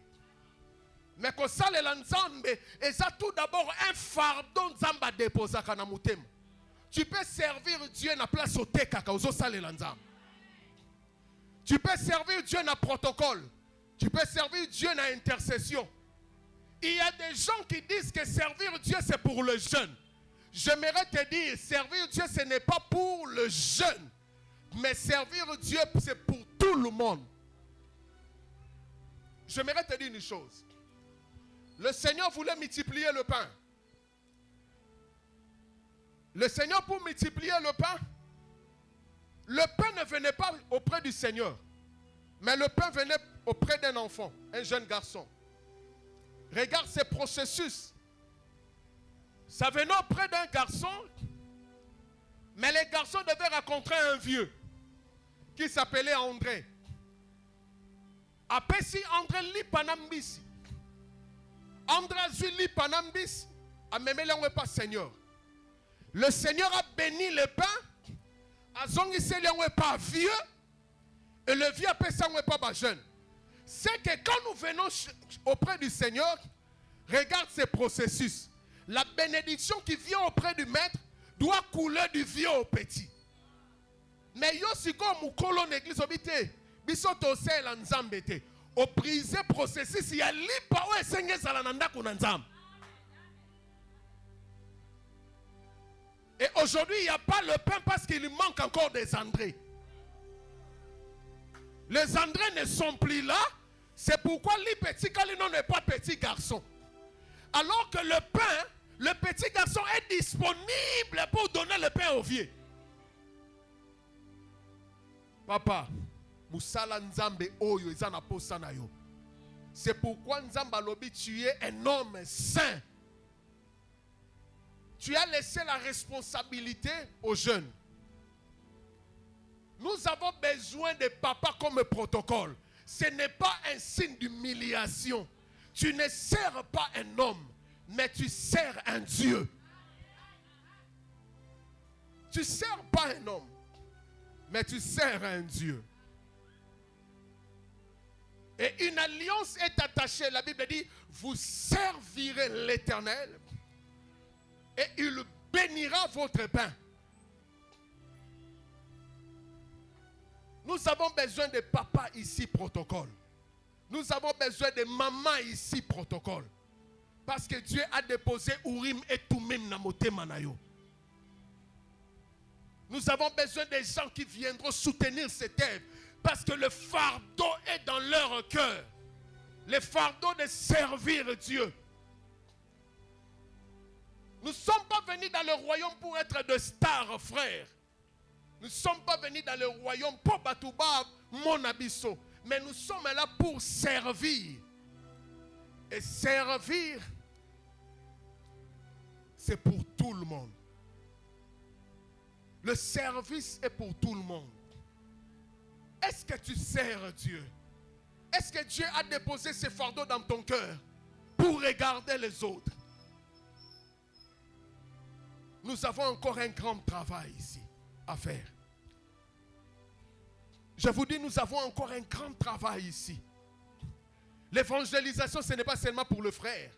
Mais kosalela Nzambe eza tout d'abord un fardeau Nzamba déposaka na mutema. Tu peux servir Dieu na place au tekaka ozo salela Nzambe. Tu peux servir Dieu na protocole. Tu peux servir Dieu na intercession. Il y a des gens qui disent que servir Dieu c'est pour le jeune. J'aimerais te dire, servir Dieu ce n'est pas pour le jeune. Mais servir Dieu c'est pour tout le monde. J'aimerais te dire une chose. Le Seigneur voulait multiplier le pain. Le Seigneur pour multiplier le pain ne venait pas auprès du Seigneur. Mais le pain venait auprès d'un enfant, un jeune garçon. Regarde ce processus. Ça venait auprès d'un garçon, mais les garçons devaient rencontrer un vieux qui s'appelait André. Après si André lit panambisi. André lit panambisi. Amemele on pas Seigneur. Le Seigneur a béni le pain. Azongi se liangwe pas vieux. Et le vieux après ça on pas jeune. C'est que quand nous venons auprès du Seigneur, regarde ce processus. La bénédiction qui vient auprès du maître doit couler du vieux au petit. Mais yo si comme mukolo l'église obité, bisoto se la nzambete. Au brisé processus, il y a lipa ou esenge zalananda kunanzam. Et aujourd'hui, il n'y a pas le pain parce qu'il manque encore des Andrés. Les Andrés ne sont plus là. C'est pourquoi les petits Kalino n'est pas petit garçon. Alors que le petit garçon est disponible pour donner le pain au vieux. Papa, Musala Nzambe Oyo Izana Posanayo. C'est pourquoi Nzamba Lobi, tu es un homme saint. Tu as laissé la responsabilité aux jeunes. Nous avons besoin de papa comme protocole. Ce n'est pas un signe d'humiliation. Tu ne sers pas un homme, mais tu sers un Dieu. Tu ne sers pas un homme, mais tu sers un Dieu. Et une alliance est attachée. La Bible dit, vous servirez l'Éternel et il bénira votre pain. Nous avons besoin de papa ici, protocole. Nous avons besoin de maman ici, protocole. Parce que Dieu a déposé Urim et Thummim na motema na yo. Nous avons besoin des gens qui viendront soutenir cette œuvre. Parce que le fardeau est dans leur cœur. Le fardeau de servir Dieu. Nous ne sommes pas venus dans le royaume pour être de stars, frères. Nous ne sommes pas venus dans le royaume pour Batouba, mon abisso. Mais nous sommes là pour servir. Et servir, c'est pour tout le monde. Le service est pour tout le monde. Est-ce que tu sers Dieu? Est-ce que Dieu a déposé ce fardeau dans ton cœur pour regarder les autres? Nous avons encore un grand travail ici à faire. Je vous dis, nous avons encore un grand travail ici L'évangélisation, ce n'est pas seulement pour le frère.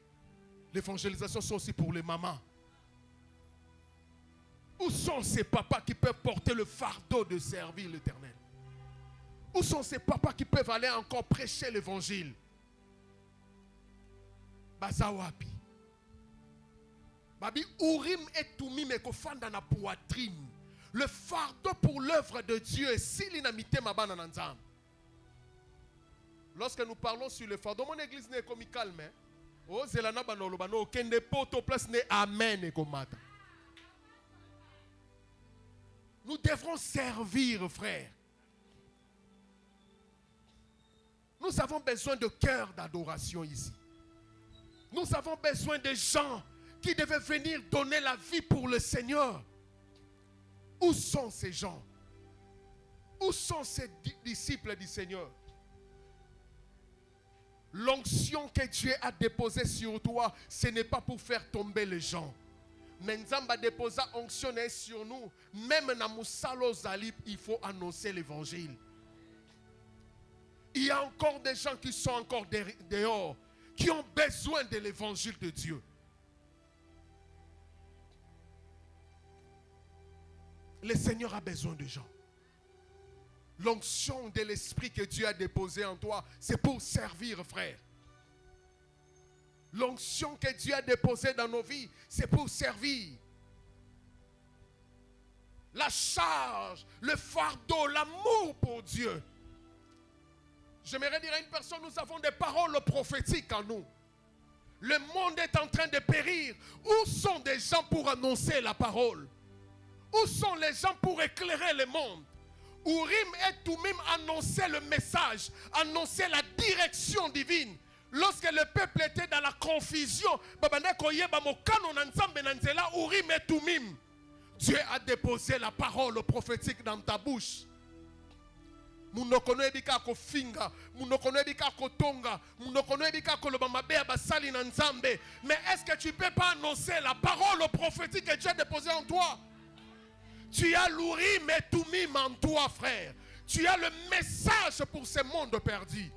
L'évangélisation, c'est aussi pour les mamans. Où sont ces papas qui peuvent porter le fardeau de servir l'Éternel? Où sont ces papas qui peuvent aller encore prêcher l'évangile? Bazawapi. Babi Urim et Tumim et Kofanda na poitrine. Le fardeau pour l'œuvre de Dieu est si l'inamité mabana nanzam. Lorsque nous parlons sur le fardeau, mon église n'est comme calme. Oh, zelana banolo bano kende poto place ne amen et komata. Nous devrons servir, frère. Nous avons besoin de cœur d'adoration ici. Nous avons besoin de gens qui devaient venir donner la vie pour le Seigneur. Où sont ces gens? Où sont ces disciples du Seigneur? L'onction que Dieu a déposée sur toi, ce n'est pas pour faire tomber les gens. Mais Nzamba déposa onction sur nous. Même dans Moussalo Zalip, il faut annoncer l'évangile. Il y a encore des gens qui sont encore dehors, qui ont besoin de l'évangile de Dieu. Le Seigneur a besoin de gens. L'onction de l'esprit que Dieu a déposé en toi, c'est pour servir, frère. L'onction que Dieu a déposée dans nos vies, c'est pour servir. La charge, le fardeau, l'amour pour Dieu. J'aimerais dire à une personne, nous avons des paroles prophétiques en nous. Le monde est en train de périr. Où sont des gens pour annoncer la parole? Où sont les gens pour éclairer le monde? Urim et Tumim annonçaient le message, annonçaient la direction divine. Lorsque le peuple était dans la confusion, Urim et Tumim, Dieu a déposé la parole prophétique dans ta bouche. Mais est-ce que tu ne peux pas annoncer la parole prophétique que Dieu a déposée en toi? Tu as l'Urim et Tumim en toi, frère. Tu as le message pour ce monde perdu.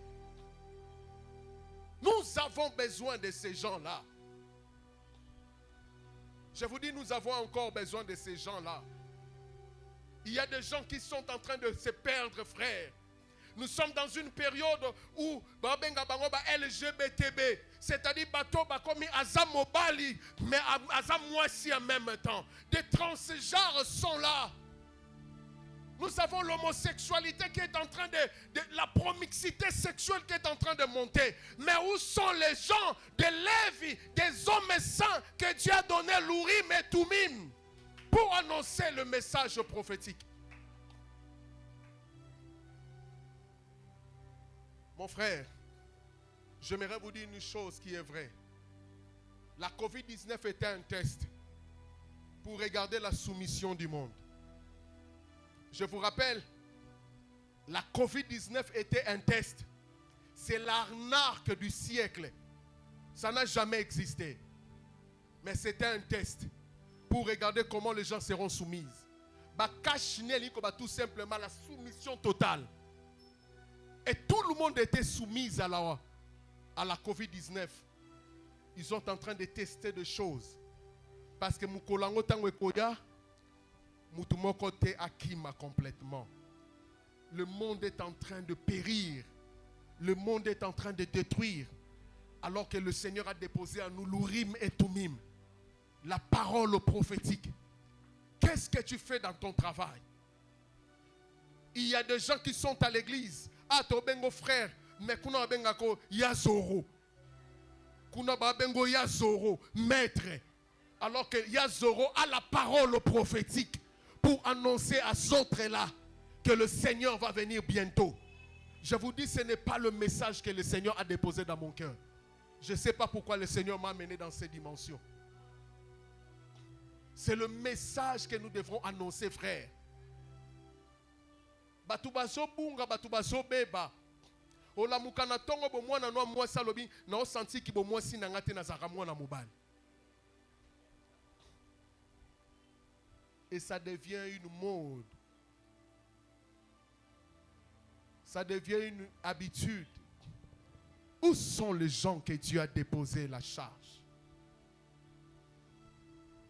Nous avons besoin de ces gens-là. Je vous dis, nous avons encore besoin de ces gens-là. Il y a des gens qui sont en train de se perdre, frère. Nous sommes dans une période où LGBTB, c'est-à-dire bateau bakomi azamobali, mais azamouassi en même temps. Des transgenres sont là. Nous avons l'homosexualité qui est en train la promixité sexuelle qui est en train de monter. Mais où sont les gens de Lévi, des hommes saints que Dieu a donné l'Urim et Tumim pour annoncer le message prophétique? Mon frère, j'aimerais vous dire une chose qui est vraie. La COVID-19 était un test pour regarder la soumission du monde. Je vous rappelle, la COVID-19 était un test. C'est l'arnaque du siècle. Ça n'a jamais existé. Mais c'était un test pour regarder comment les gens seront soumis. Tout simplement la soumission totale. Et tout le monde était soumis à la COVID-19. Ils sont en train de tester des choses. Parce que Moukolango Tangwekoya, Moutumoko te akima complètement. Le monde est en train de périr. Le monde est en train de détruire. Alors que le Seigneur a déposé en nous l'Urim et Tumim. La parole prophétique. Qu'est-ce que tu fais dans ton travail? Il y a des gens qui sont à l'église. Ah, to bengo frère, mais kuna bengako yazoro. Kuna bengo yazoro, maître. Alors que yazoro a la parole prophétique pour annoncer à ces autres-là que le Seigneur va venir bientôt. Je vous dis, ce n'est pas le message que le Seigneur a déposé dans mon cœur. Je ne sais pas pourquoi le Seigneur m'a amené dans ces dimensions. C'est le message que nous devrons annoncer, frère. Batubazo bunga, batubazo beba. Ola mukana tongo bo mwana no mwasi alobi na o senti ki bo mwasi na ngate na zaka mwana mobali. Et ça devient une mode. Ça devient une habitude. Où sont les gens que Dieu a déposé la charge?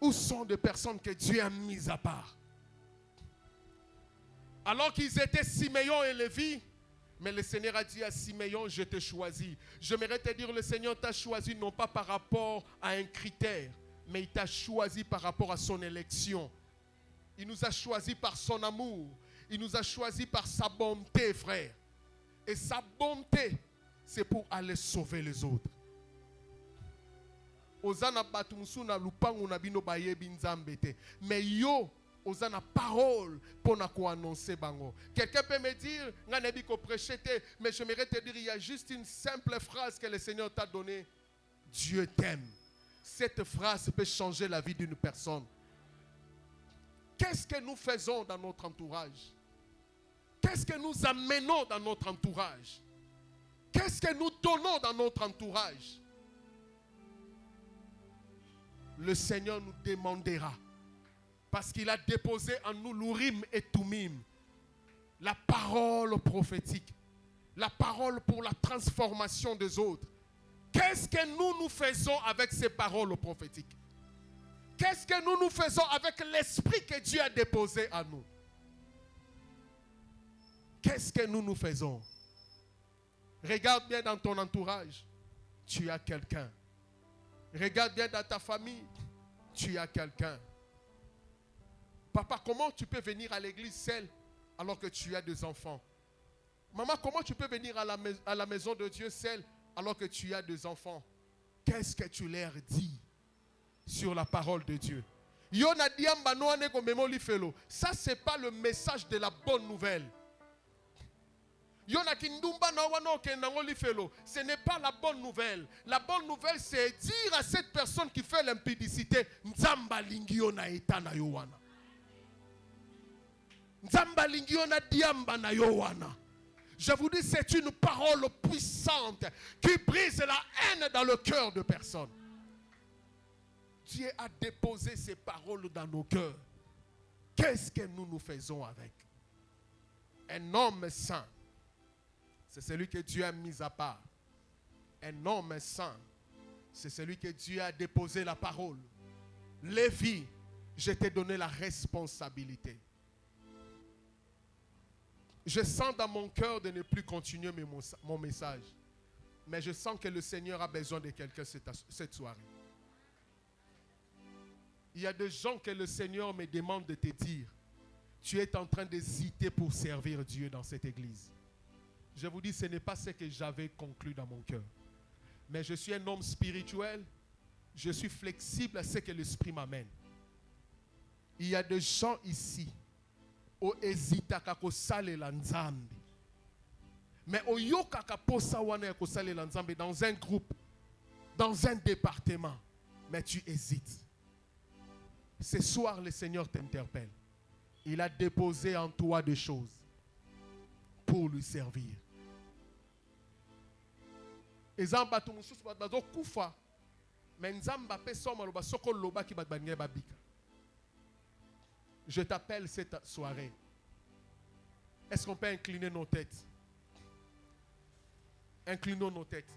Où sont des personnes que Dieu a mises à part? Alors qu'ils étaient Siméon et Lévi, mais le Seigneur a dit à Siméon, je te choisis. J'aimerais te dire, le Seigneur t'a choisi non pas par rapport à un critère, mais il t'a choisi par rapport à son élection. Il nous a choisi par son amour. Il nous a choisi par sa bonté, frère. Et sa bonté, c'est pour aller sauver les autres. Mais yo, osana parole pour annoncer bango. Quelqu'un peut me dire, mais j'aimerais te dire, il y a juste une simple phrase que le Seigneur t'a donnée. Dieu t'aime. Cette phrase peut changer la vie d'une personne. Qu'est-ce que nous faisons dans notre entourage? Qu'est-ce que nous amenons dans notre entourage? Qu'est-ce que nous donnons dans notre entourage? Le Seigneur nous demandera. Parce qu'il a déposé en nous l'Urim et Tumim. La parole prophétique. La parole pour la transformation des autres. Qu'est-ce que nous faisons avec ces paroles prophétiques? Qu'est-ce que nous faisons avec l'esprit que Dieu a déposé en nous? Qu'est-ce que nous faisons? Regarde bien dans ton entourage. Tu as quelqu'un. Regarde bien dans ta famille. Tu as quelqu'un. Papa, comment tu peux venir à l'église seul alors que tu as des enfants? Maman, comment tu peux venir à la maison de Dieu seul alors que tu as des enfants? Qu'est-ce que tu leur dis sur la parole de Dieu? Ça, ce n'est pas le message de la bonne nouvelle. Ce n'est pas la bonne nouvelle. La bonne nouvelle, c'est dire à cette personne qui fait l'impudicité, Nzamba lingio na eta na yowana. Nzamba lingio na diamba na yowana. Je vous dis, c'est une parole puissante qui brise la haine dans le cœur de personne. Dieu a déposé ces paroles dans nos cœurs. Qu'est-ce que nous faisons avec? Un homme saint, c'est celui que Dieu a mis à part. Un homme saint, c'est celui que Dieu a déposé la parole. Lévi, je t'ai donné la responsabilité. Je sens dans mon cœur de ne plus continuer mon message. Mais je sens que le Seigneur a besoin de quelqu'un cette soirée. Il y a des gens que le Seigneur me demande de te dire, tu es en train d'hésiter pour servir Dieu dans cette église. Je vous dis, ce n'est pas ce que j'avais conclu dans mon cœur. Mais je suis un homme spirituel. Je suis flexible à ce que l'Esprit m'amène. Il y a des gens ici qui hésitent à kosalela la nzambe. Mais au yokaka posa wana kosalela la nzambe dans un groupe, dans un département. Mais tu hésites. Ce soir, le Seigneur t'interpelle. Il a déposé en toi des choses pour lui servir. Je t'appelle cette soirée. Est-ce qu'on peut incliner nos têtes? Inclinons nos têtes.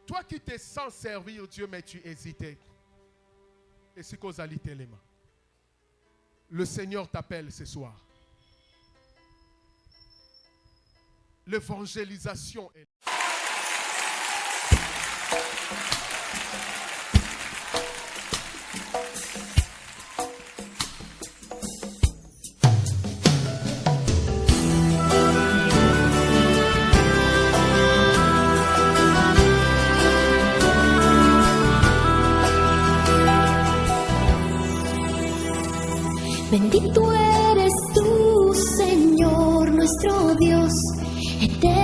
Toi qui te sens servir Dieu, mais tu hésitais. Et c'est cause les mains. Le Seigneur t'appelle ce soir. L'évangélisation est là. Bendito eres tú, Señor, nuestro Dios eterno.